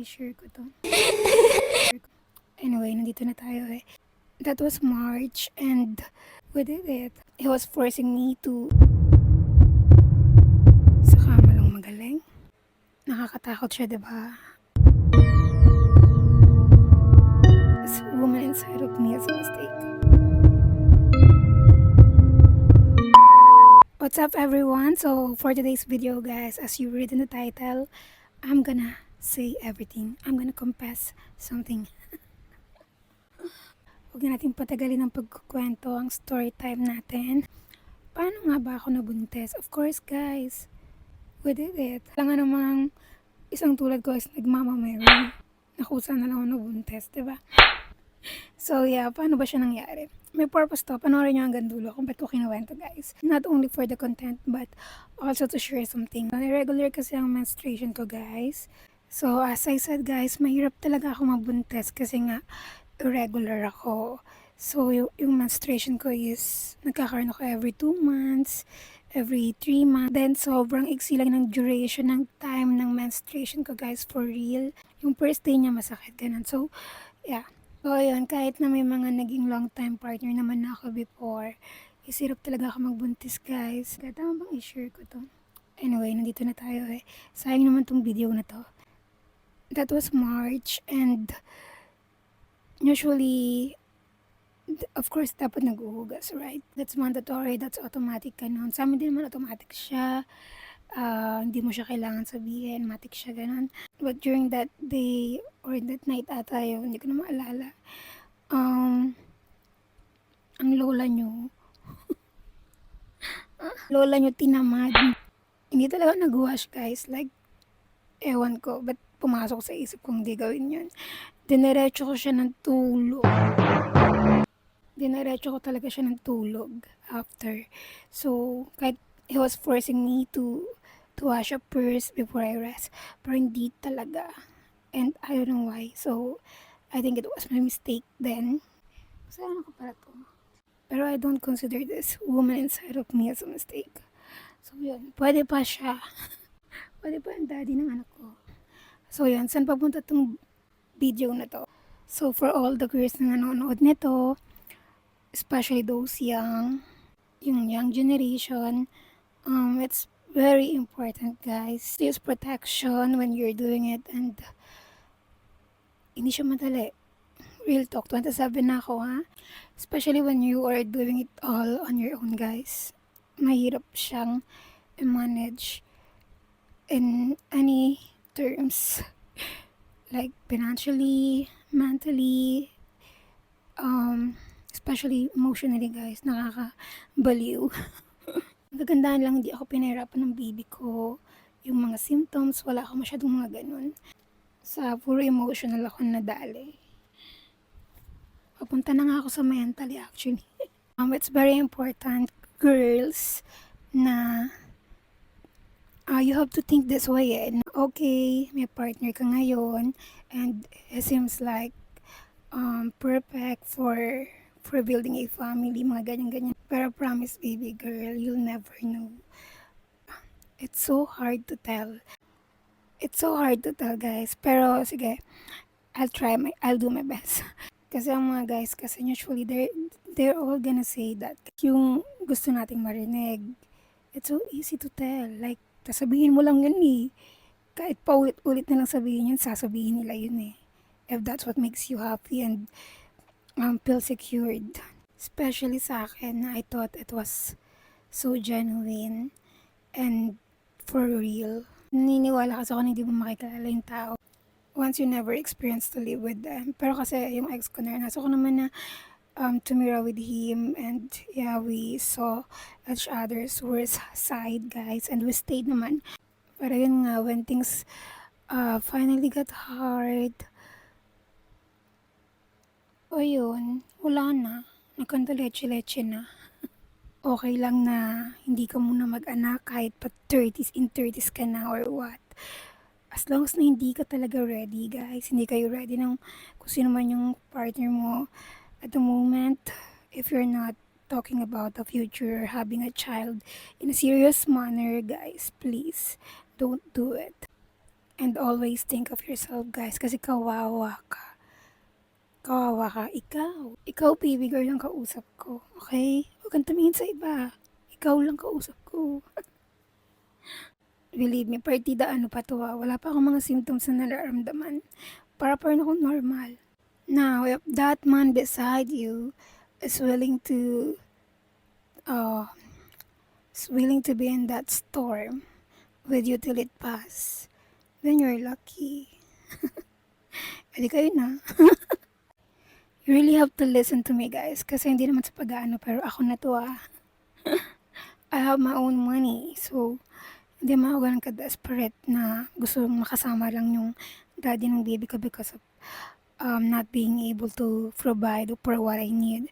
i-share ko to? Anyway, nandito na tayo eh. That was March and we did it. He was forcing me to sa kama lang magaling. Nakakatakot siya, diba? This woman inside of me is a mistake. What's up everyone? So for today's video guys, as you read in the title, I'm gonna say everything. I'm gonna confess something. Huwag na natin patagalin ang pagkukwento, ang story time natin. Paano nga ba ako nabuntis? Of course guys, we did it. Alam nga namang isang tulad ko is nagmamamayroon. Nakusa na lang ako nabuntis, diba? So yeah, paano ba siya nangyari? May purpose to. Panoorin nyo hanggang dulo kung ba't ko kinuwento guys. Not only for the content but also to share something. Irregular kasi ang menstruation ko guys. So as I said guys, mahirap talaga ako mabuntis kasi nga irregular ako. So yung menstruation ko is nagkakaroon ako every 2 months, every 3 months. Then sobrang iksi lang ng duration ng time ng menstruation ko guys, for real. Yung first day niya masakit ganun. So yeah. So yun, kahit na may mga naging long time partner naman na ako before, isirap talaga ako magbuntis guys. Kaya tama bang i-share ko to? Anyway, nandito na tayo eh. Sayang naman tong video na to. That was March and usually, of course, dapat nag-uhugas, right? That's mandatory, that's automatic ganun. Sa amin din naman automatic siya. Hindi mo siya kailangan sabihin, matik siya ganun. But during that day or that night ata yun, hindi ko na maalala. Ang lola nyo tinamad. Hindi talaga nag-wash guys. Like, ewan ko, ba't pumasok sa isip kong di gawin yun. Dinerecho ko siya ng tulog. Dinerecho ko talaga siya ng tulog after. So, kahit he was forcing me to wash up first before I rest. Pero hindi talaga. And I don't know why. So, I think it was my mistake then. Kasalanan ko pala to. Pero I don't consider this woman inside of me as a mistake. So, yun. Pwede pa siya. Pwede pa ang daddy ng anak ko. So, yun. Saan papunta tong video na to? So, for all the girls na nanonood nito, especially those yung young generation, it's very important guys. Use protection when you're doing it and hindi siya madali. Real talk, 27 na ako ha. Especially when you are doing it all on your own guys. Mahirap siyang i-manage in any terms. Like financially, mentally, especially emotionally guys. Nakakabaliw. Kagandahan lang, hindi ako pinahirapan ng baby ko. Yung mga symptoms, wala ako masyadong mga ganun. Sa puro emotional ako nadali. Papunta na nga ako sa mentally actually. It's very important, girls, na you have to think this way eh. Okay, may partner ka ngayon and it seems like perfect for building a family, mga ganyan-ganyan. Pero promise baby girl, you'll never know. It's so hard to tell. It's so hard to tell guys. Pero sige, I'll do my best. Kasi ang mga guys, kasi usually they're all gonna say that yung gusto nating marinig. It's so easy to tell. Like, sasabihin mo lang yun eh. Kahit paulit-ulit na lang sabihin yun, sasabihin nila yun eh. If that's what makes you happy and feel secured. Especially sa akin, I thought it was so genuine and for real. Naniniwala kasi ako na hindi mo makikilala yung tao once you never experience to live with them. Pero kasi yung ex ko na, nasa ko naman na tumira with him and yeah, we saw each other's worst side guys and we stayed naman. Pero yun nga, when things finally got hard, o yun, wala na. Nagkanta leche-leche na. Okay lang na hindi ka muna mag-anak kahit pa 30s in 30s ka na or what. As long as na hindi ka talaga ready guys, hindi kayo ready ng kung sino man yung partner mo at the moment, if you're not talking about the future, having a child in a serious manner guys, please don't do it. And always think of yourself, guys, kasi kawawa ka. Kawawa ka. Ikaw, baby girl ang kausap ko. Okay? Huwag kang tumingin sa iba. Ikaw lang kausap ko. Believe me, partida ano pa to wala pa akong mga symptoms na nararamdaman. Para pa rin akong normal. Now, if that man beside you is uh, willing to be in that storm with you till it pass, then you're lucky. Pwede kayo na. You really have to listen to me, guys, kasi hindi naman sa pag-aano, pero ako na to I have my own money, so hindi man ako ganun ka-desperate na gusto makasama lang yung daddy ng baby ko because of not being able to provide for what I need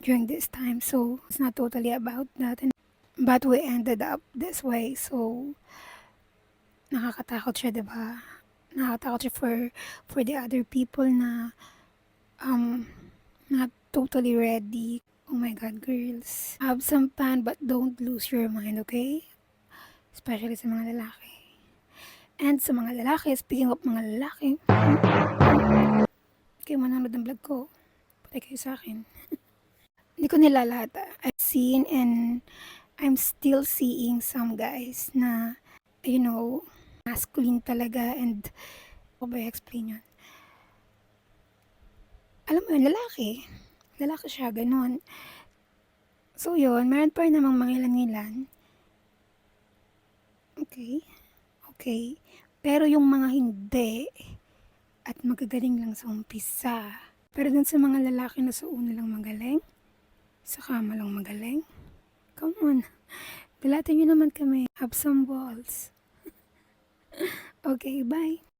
during this time. So, it's not totally about that. But we ended up this way. So, nakakatakot siya, diba? Nakakatakot siya for the other people na not totally ready. Oh my God, girls. Have some fun but don't lose your mind, okay? Especially sa mga lalaki. And sa mga lalaki, speaking of mga lalaki, kayo manonood ng vlog ko. Patay kayo sa akin. Hindi ko nila lahat. I've seen and I'm still seeing some guys na, masculine talaga and, ako ba i-explain yun? Alam mo yun, lalaki. Lalaki siya, ganun. So yun, meron pa rin namang mangilan-ngilan. Okay. Okay. Pero yung mga hindi, at magagaling lang sa umpisa. Pero dun sa mga lalaki na sa una lang magaling, sa kama lang magaling, come on. Dilatin nyo naman kami. Have some balls. Okay, bye.